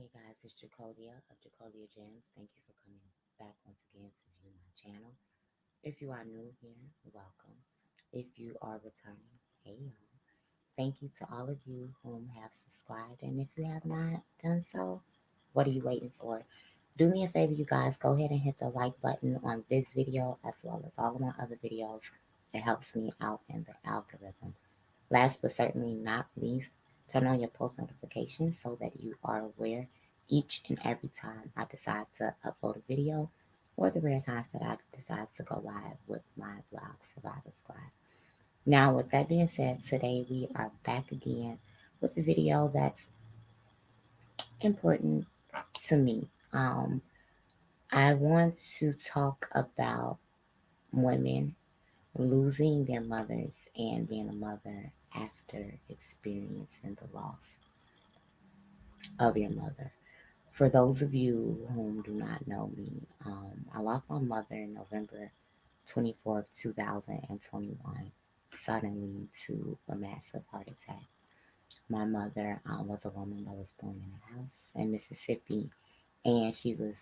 Hey guys, it's Jacolia of Jacolia Gems. Thank you for coming back once again to view my channel. If you are new here, welcome. If you are returning, hey y'all. Thank you to all of you whom have subscribed. And if you have not done so, what are you waiting for? Do me a favor, you guys. Go ahead and hit the like button on this video as well as all of my other videos. It helps me out in the algorithm. Last but certainly not least, turn on your post notifications so that you are aware each and every time I decide to upload a video or the rare times that I decide to go live with my blog, Survivor Squad. Now, with that being said, today we are back again with a video that's important to me. I want to talk about women losing their mothers and being a mother after experiencing the loss of your mother. For those of you whom do not know me, I lost my mother in November 24th, 2021, suddenly to a massive heart attack. My mother was a woman that was born in a house in Mississippi, and she was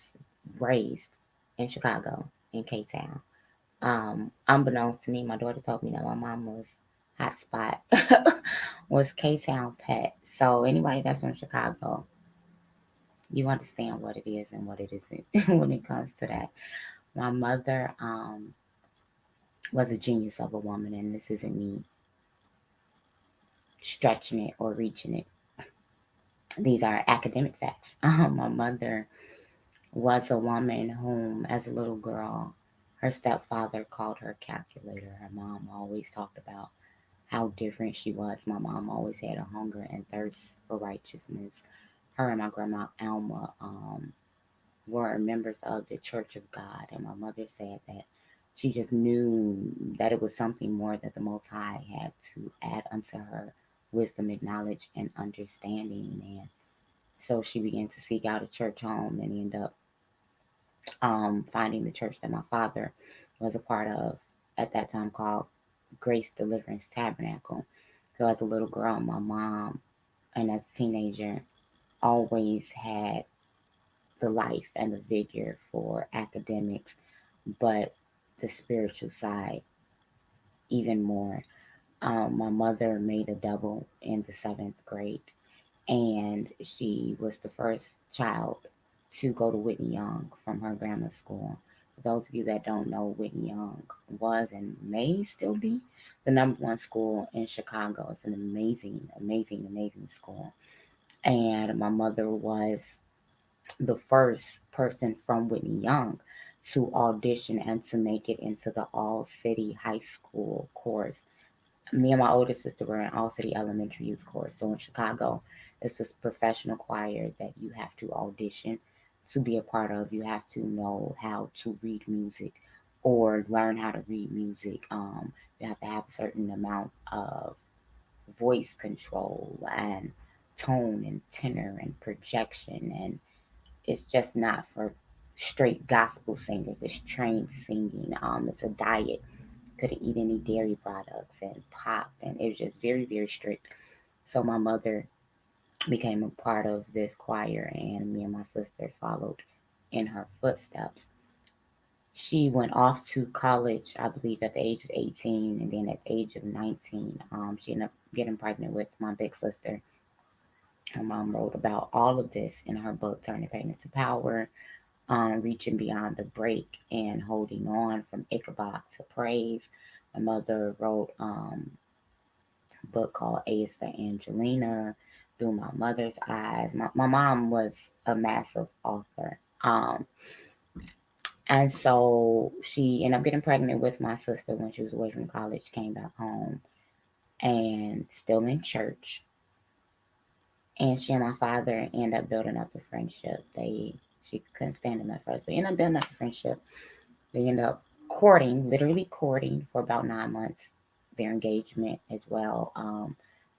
raised in Chicago, in K-Town. Unbeknownst to me, my daughter told me that my mom was hotspot, was K-Town pet. So anybody that's from Chicago, you understand what it is and what it isn't when it comes to that. My mother was a genius of a woman, and this isn't me stretching it or reaching it. These are academic facts. My mother was a woman whom, as a little girl, her stepfather called her calculator. Her mom always talked about how different she was. My mom always had a hunger and thirst for righteousness. Her and my grandma Alma were members of the Church of God, and my mother said that she just knew that it was something more that the Most High had to add unto her wisdom, knowledge, and understanding. And so she began to seek out a church home and ended up finding the church that my father was a part of at that time called Grace Deliverance Tabernacle. So as a little girl, my mom and as a teenager always had the life and the vigor for academics, but the spiritual side even more. My mother made a double in the seventh grade, and she was the first child to go to Whitney Young from her grammar school. For those of you that don't know, Whitney Young was and may still be the number one school in Chicago. It's an amazing, amazing, amazing school. And my mother was the first person from Whitney Young to audition and to make it into the All City High School course. Me and my older sister were in All City Elementary Youth course. So in Chicago, it's this professional choir that you have to audition to be a part of. You have to know how to read music or learn how to read music. You have to have a certain amount of voice control and tone and tenor and projection, and it's just not for straight gospel singers. It's trained singing. It's a diet. Couldn't eat any dairy products and pop, and it was just very, very strict. So my mother became a part of this choir, and me and my sister followed in her footsteps. She went off to college, I believe, at the age of 18, and then at the age of 19, she ended up getting pregnant with my big sister. Her mom wrote about all of this in her book, Turning Pain into Power, Reaching Beyond the Break and Holding On from Ichabod to Praise. My mother wrote a book called A is for Angelina, Through My Mother's Eyes. My mom was a massive author. And so she ended up getting pregnant with my sister when she was away from college, came back home, and still in church. And she and my father ended up building up a friendship. She couldn't stand him at first, but ended up building up a friendship. They ended up courting, literally courting for about 9 months. Their engagement as well.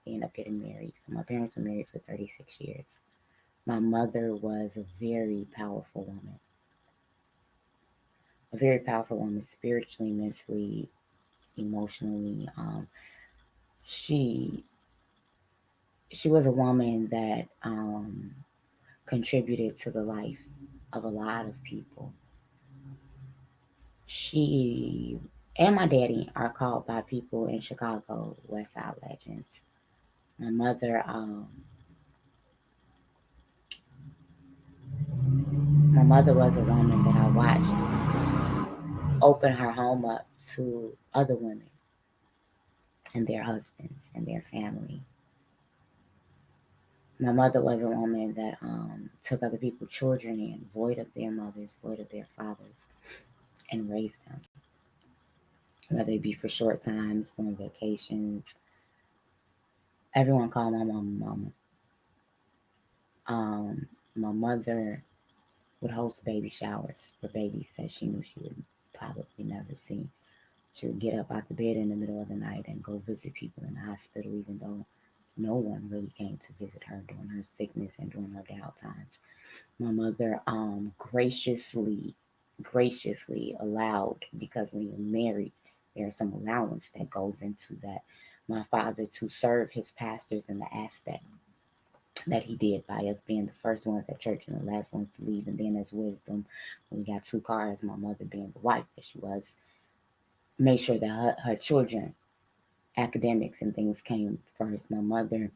They ended up getting married. So my parents were married for 36 years. My mother was a very powerful woman, spiritually, mentally, emotionally. She she was a woman that contributed to the life of a lot of people. She and my daddy are called by people in Chicago West Side legends. My mother, my mother was a woman that I watched open her home up to other women and their husbands and their family. My mother was a woman that took other people's children in, void of their mothers, void of their fathers, and raised them, whether it be for short times, during vacations. Everyone called my mama mama. My mother would host baby showers for babies that she knew she would probably never see. She would get up out the bed in the middle of the night and go visit people in the hospital, even though no one really came to visit her during her sickness and during her doubt times. My mother graciously allowed, because when you're married, there's some allowance that goes into that. My father to serve his pastors in the aspect that he did by us being the first ones at church and the last ones to leave, and then as wisdom, when we got two cars, my mother being the wife that she was, made sure that her children, academics and things came first. My mother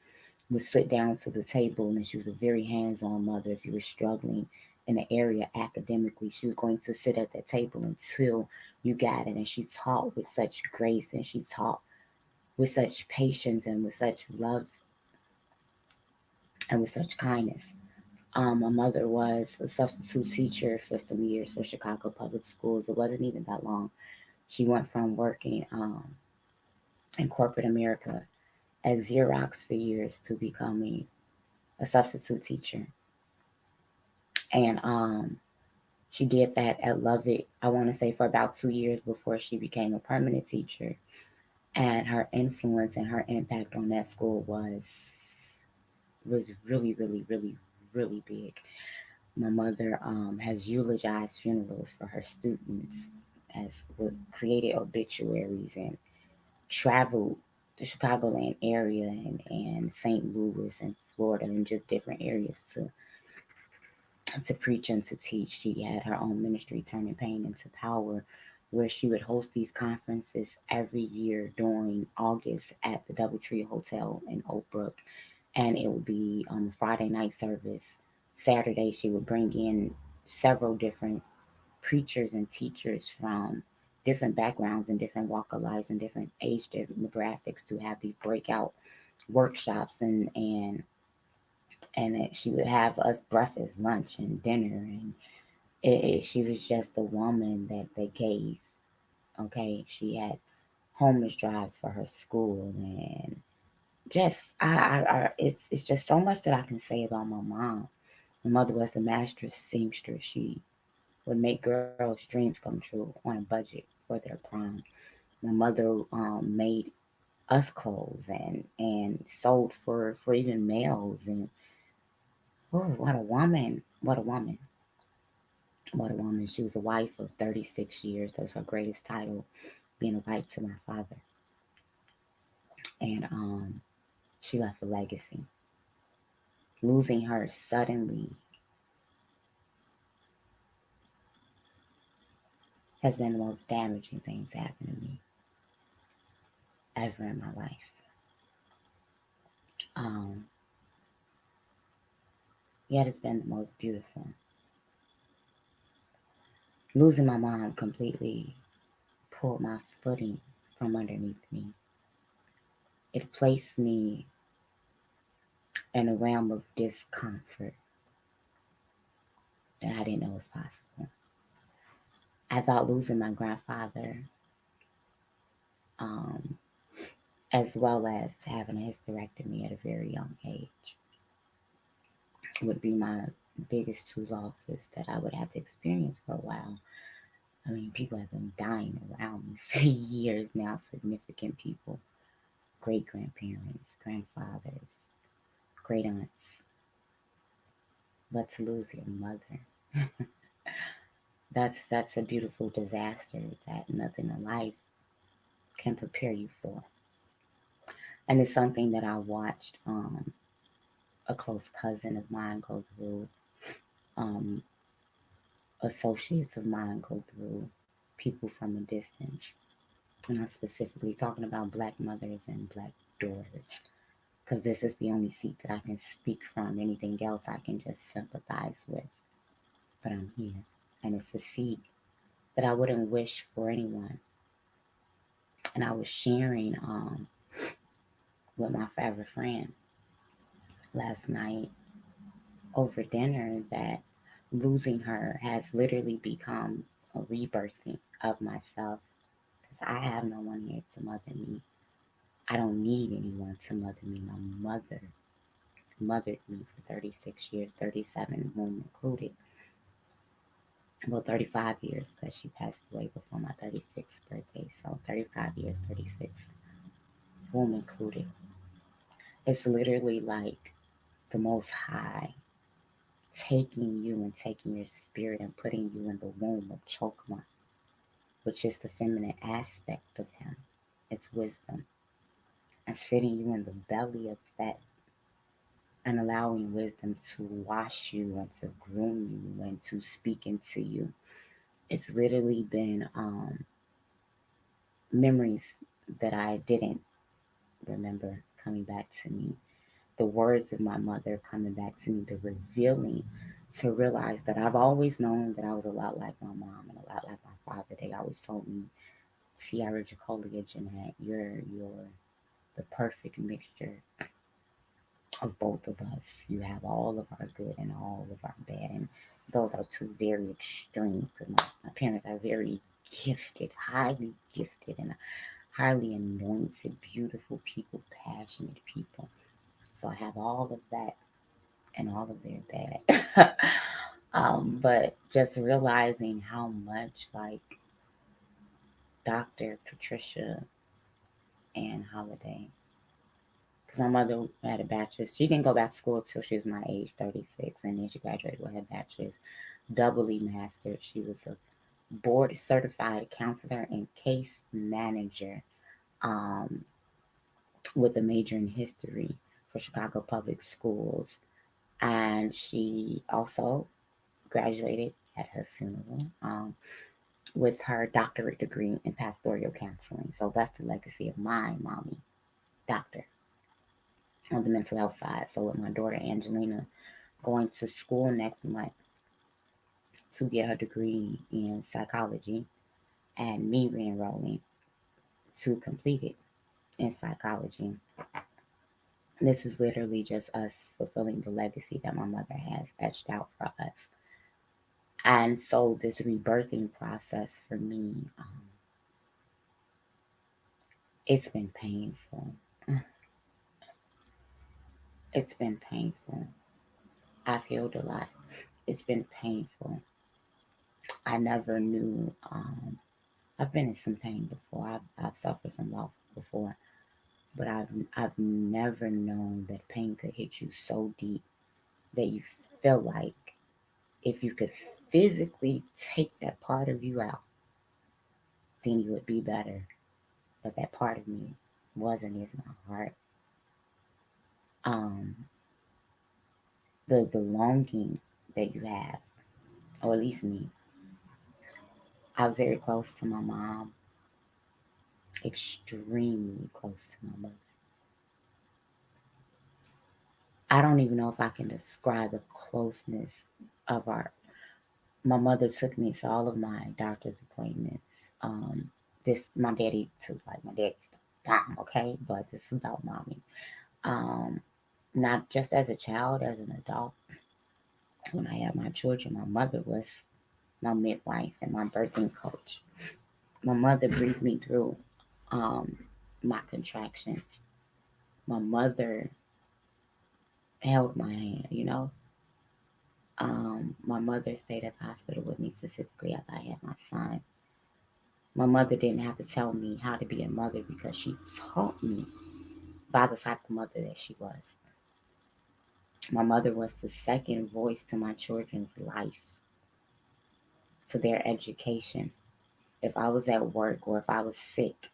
would sit down to the table, and she was a very hands-on mother. If you were struggling in the area academically, she was going to sit at that table until you got it. And she taught with such grace, and she taught with such patience and with such love and with such kindness. My mother was a substitute teacher for some years for Chicago Public Schools. It wasn't even that long. She went from working in corporate America at Xerox for years to becoming a substitute teacher. And she did that at Lovett, I want to say for about 2 years before she became a permanent teacher. And her influence and her impact on that school was really, really, really, really big. My mother has eulogized funerals for her students, has created obituaries and traveled the Chicagoland area and St. Louis and Florida and just different areas to preach and to teach. She had her own ministry, Turning Pain into Power, where she would host these conferences every year during August at the Doubletree Hotel in Oak Brook. And it would be on a Friday night service. Saturday, she would bring in several different preachers and teachers from different backgrounds and different walk of lives and different age demographics to have these breakout workshops and she would have us breakfast, lunch, and dinner, and she was just the woman that they gave. Okay, she had homeless drives for her school, and just it's just so much that I can say about my mom. My mother was a master seamstress. She would make girls' dreams come true on a budget for their prom. My mother made us clothes and sold for even males, and oh, what a woman! What a woman! What a woman. She was a wife of 36 years. That was her greatest title, being a wife to my father. And she left a legacy. Losing her suddenly has been the most damaging thing to happen to me ever in my life. Um, Yet it's been the most beautiful. Losing my mom completely pulled my footing from underneath me. It placed me in a realm of discomfort that I didn't know was possible. I thought losing my grandfather, um, as well as having a hysterectomy at a very young age, would be my biggest two losses that I would have to experience for a while. I mean, people have been dying around me for years now, significant people, great grandparents, grandfathers, great aunts. But to lose your mother, that's a beautiful disaster that nothing in life can prepare you for. And it's something that I watched a close cousin of mine go through. um, associates of mine go through, people from a distance. And I'm specifically talking about Black mothers and Black daughters, because this is the only seat that I can speak from. Anything else I can just sympathize with. But I'm here, and it's a seat that I wouldn't wish for anyone. And I was sharing with my forever friend last night over dinner that losing her has literally become a rebirthing of myself, because I have no one here to mother me. I don't need anyone to mother me. My mother mothered me for 36 years, 37, womb included. Well, 35 years, because she passed away before my 36th birthday. So 35 years, 36, womb included. It's literally like the Most High taking you and taking your spirit and putting you in the womb of CHUKWU, which is the feminine aspect of him. It's wisdom. And sitting you in the belly of that and allowing wisdom to wash you and to groom you and to speak into you. It's literally been memories that I didn't remember coming back to me. The words of my mother coming back to me, the revealing, to realize that I've always known that I was a lot like my mom and a lot like my father. They always told me, Sierra Jacolia Jeanette, you're the perfect mixture of both of us. You have all of our good and all of our bad. And those are two very extremes, because my parents are very gifted, and highly anointed, beautiful people, passionate people. So I have all of that and all of their bad. But just realizing how much like Dr. Patricia Ann Holiday, because my mother had a bachelor's. She didn't go back to school until she was my age, 36, and then she graduated with her bachelor's, doubly mastered. She was a board certified counselor and case manager, um, with a major in history for Chicago Public Schools. And she also graduated at her funeral, with her doctorate degree in pastoral counseling. So that's the legacy of my mommy, doctor, on the mental health side. So with my daughter Angelina going to school next month to get her degree in psychology, and me re-enrolling to complete it in psychology. This is literally just us fulfilling the legacy that my mother has etched out for us. And so this rebirthing process for me, it's been painful. It's been painful. I've healed a lot. It's been painful. I never knew. I've been in some pain before. I've suffered some loss before, but I've never known that pain could hit you so deep that you feel like if you could physically take that part of you out, then you would be better. But that part of me wasn't, is my heart. Um, the longing that you have, or at least me. I was very close to my mom, extremely close to my mother. I don't even know if I can describe the closeness of our. My mother took me to all of my doctor's appointments. This my daddy too, like my daddy's fine, okay, but this is about mommy. Um, Not just as a child, as an adult. When I had my children, my mother was my midwife and my birthing coach. My mother breathed me through um, my contractions. My mother held my hand. My mother stayed at the hospital with me specifically after I had my son. My mother didn't have to tell me how to be a mother because she taught me by the type of mother that she was. My mother was the second voice to my children's life, to their education. If I was at work or if I was sick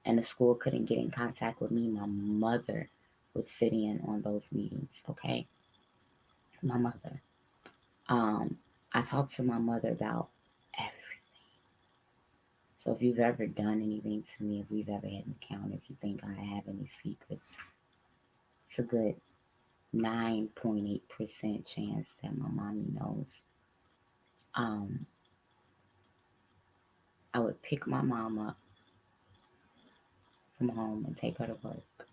and the school couldn't get in contact with me, my mother would sit in on those meetings, okay? My mother. I talk to my mother about everything. So if you've ever done anything to me, if we've ever had an encounter, if you think I have any secrets, it's a good 9.8% chance that my mommy knows. Um, I would pick my mom up from home and take her to work,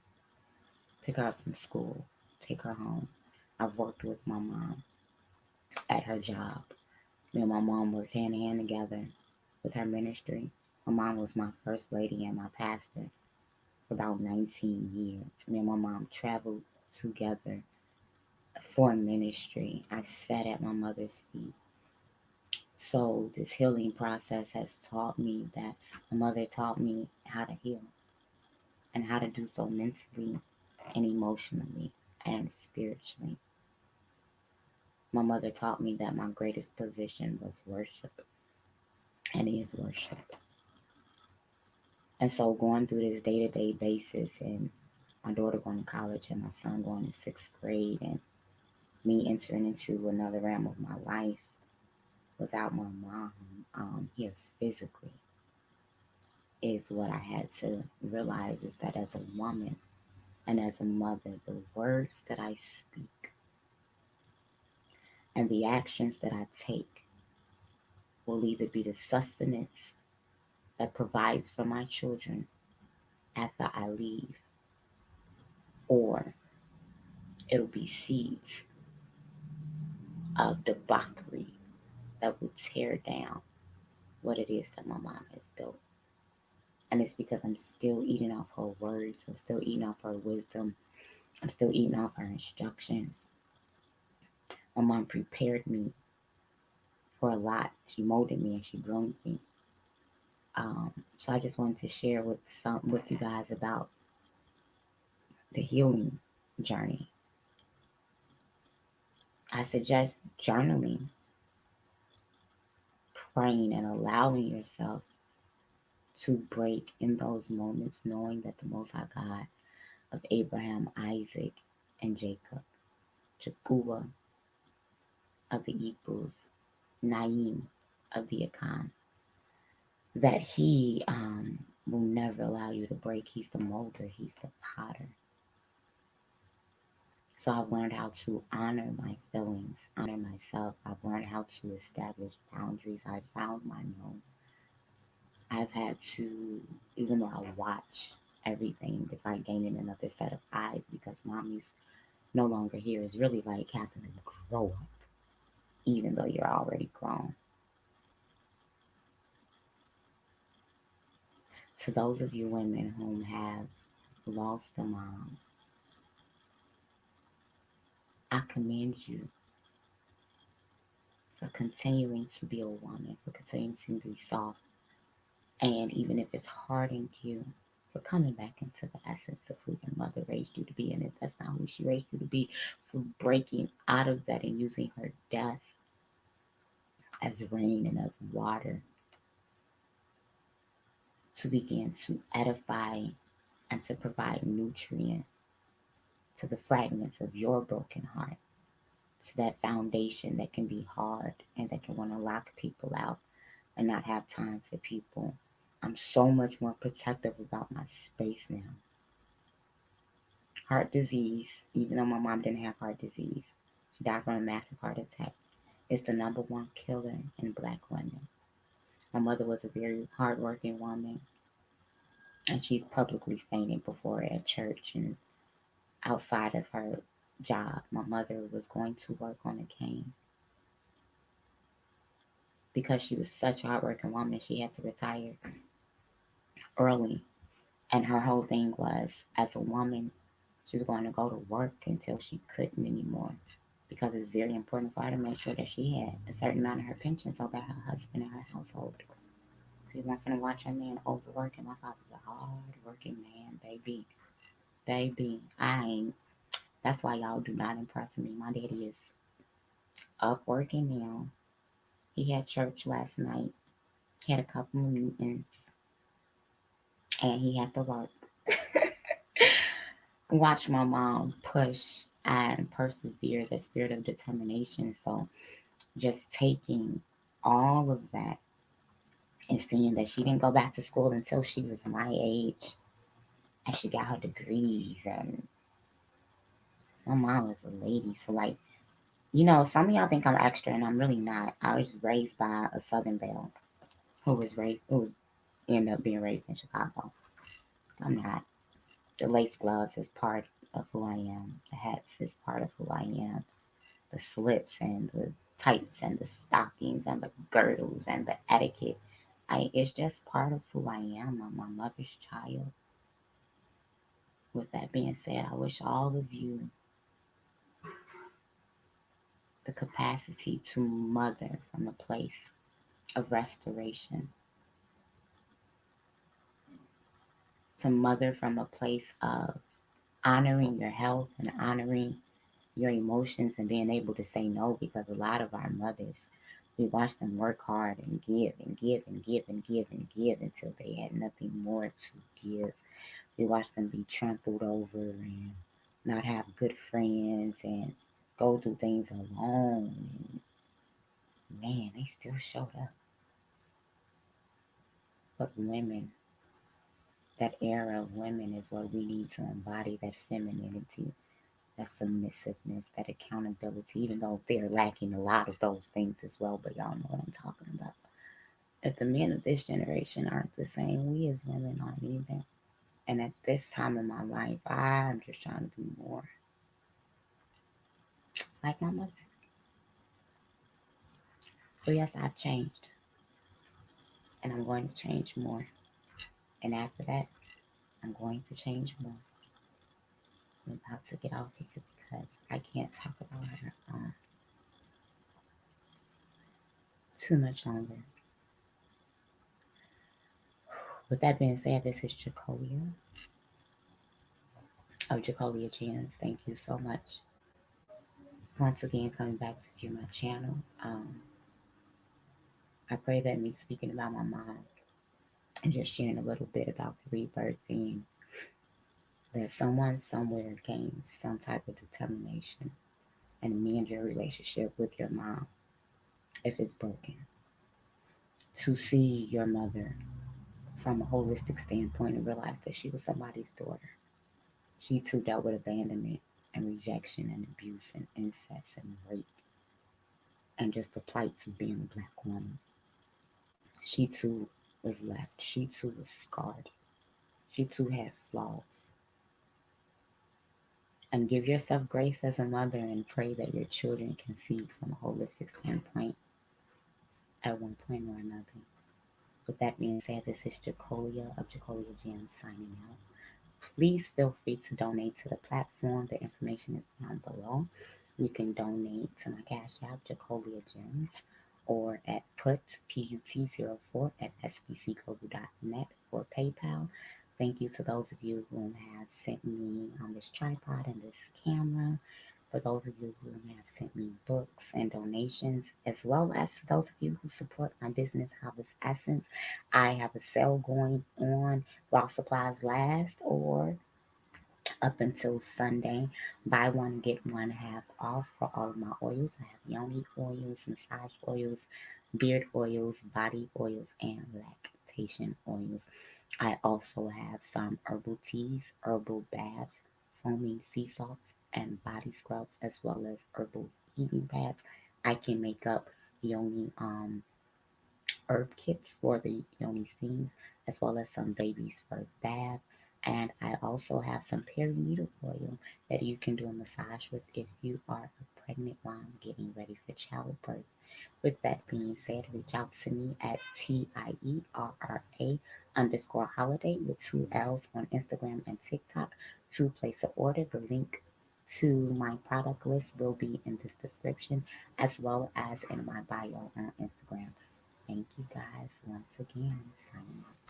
pick her up from school, take her home. I've worked with my mom at her job. Me and my mom worked hand in hand together with her ministry. My mom was my first lady and my pastor for about 19 years. Me and my mom traveled together for ministry. I sat at my mother's feet. So this healing process has taught me that my mother taught me how to heal and how to do so mentally and emotionally and spiritually. My mother taught me that my greatest position was worship and is worship. And so going through this day-to-day basis and my daughter going to college and my son going to sixth grade and me entering into another realm of my life without my mom here physically is what I had to realize is that as a woman and as a mother, the words that I speak and the actions that I take will either be the sustenance that provides for my children after I leave, or it'll be seeds of debauchery that will tear down what it is that my mom has built. And it's because I'm still eating off her words, I'm still eating off her wisdom, I'm still eating off her instructions. My mom prepared me for a lot. She molded me and she groomed me. So I just wanted to share with you guys about the healing journey. I suggest journaling, praying, and allowing yourself to break in those moments, knowing that the Most High God of Abraham, Isaac, and Jacob, CHUKWU of the Hebrews, Nyame of the Akan, that He will never allow you to break. He's the molder, He's the potter. So I've learned how to honor my feelings, honor myself. I've learned how to establish boundaries. I've found my own. I've had to, even though I watch everything, it's like gaining another set of eyes because mommy's no longer here. It's really like having to grow up, even though you're already grown. To those of you women who have lost a mom, I commend you for continuing to be a woman, for continuing to be soft, and even if it's hardened you, for coming back into the essence of who your mother raised you to be. And if that's not who she raised you to be, for breaking out of that and using her death as rain and as water to begin to edify and to provide nutrient to the fragments of your broken heart, to that foundation that can be hard and that can want to lock people out and not have time for people. I'm so much more protective about my space now. Heart disease, even though my mom didn't have heart disease, she died from a massive heart attack. It's the number one killer in Black women. My mother was a very hardworking woman, and she's publicly fainted before at church and outside of her job. My mother was going to work on a cane. Because she was such a hardworking woman, she had to retire early. And her whole thing was, as a woman, she was going to go to work until she couldn't anymore. Because it was very important for her to make sure that she had a certain amount of her pension so that her husband and her household. She wasn't going to watch her man overworking. My father's a hard-working man, baby. Baby, I ain't. That's why y'all do not impress me. My daddy is up working now. He had church last night. He had a couple of meetings. And he had to work. Watch my mom push and persevere, the spirit of determination. So just taking all of that and seeing that she didn't go back to school until she was my age and she got her degrees, and my mom was a lady. So like, some of y'all think I'm extra and I'm really not. I was raised by a Southern Belle who was ended up being raised in Chicago. I'm not. The lace gloves is part of who I am. The hats is part of who I am. The slips and the tights and the stockings and the girdles and the etiquette. It's just part of who I am. I'm my mother's child. With that being said, I wish all of you the capacity to mother from a place of restoration, to mother from a place of honoring your health and honoring your emotions and being able to say no, because a lot of our mothers, we watch them work hard and give and give and give and give and give until they had nothing more to give. We watch them be trampled over and not have good friends and go through things alone. And man, they still showed up. But women, that era of women is what we need to embody, that femininity, that submissiveness, that accountability, even though they're lacking a lot of those things as well, but y'all know what I'm talking about. If the men of this generation aren't the same, we as women aren't either. And at this time in my life, I'm just trying to be more like my mother. So yes, I've changed. And I'm going to change more. And after that, I'm going to change more. I'm about to get off here because I can't talk about her too much longer. With that being said, this is Jacolia of Jacolia Gems. Thank you so much. Once again, coming back to view my channel. I pray that me speaking about my mom and just sharing a little bit about the rebirth theme, that someone somewhere gains some type of determination and mend your relationship with your mom if it's broken. To see your mother from a holistic standpoint and realize that she was somebody's daughter. She too dealt with abandonment and rejection and abuse and incest and rape and just the plights of being a black woman. She too was left. She too was scarred. She too had flaws. And give yourself grace as a mother and pray that your children can see from a holistic standpoint at one point or another. With that being said, this is Jacolia of Jacolia Gems signing out. Please feel free to donate to the platform. The information is down below. You can donate to my Cash App, Jacolia Gems, or at PUT04 at sbcglobal.net or PayPal. Thank you to those of you who have sent me on this tripod and this camera. For those of you who have sent me books and donations, as well as for those of you who support my business, Harvest Essence. I have a sale going on while supplies last, or up until Sunday. Buy one, get one half off for all of my oils. I have yoni oils, massage oils, beard oils, body oils, and lactation oils. I also have some herbal teas, herbal baths, foaming sea salts, and body scrubs, as well as herbal heating pads. I can make up yoni herb kits for the yoni steam, as well as some baby's first bath. And I also have some perinatal oil that you can do a massage with if you are a pregnant mom getting ready for childbirth. With that being said, reach out to me at TIERRA_holiday with 2 L's on Instagram and TikTok to place an order. The link to my product list will be in this description, as well as in my bio on Instagram. Thank you guys once again. Signing off.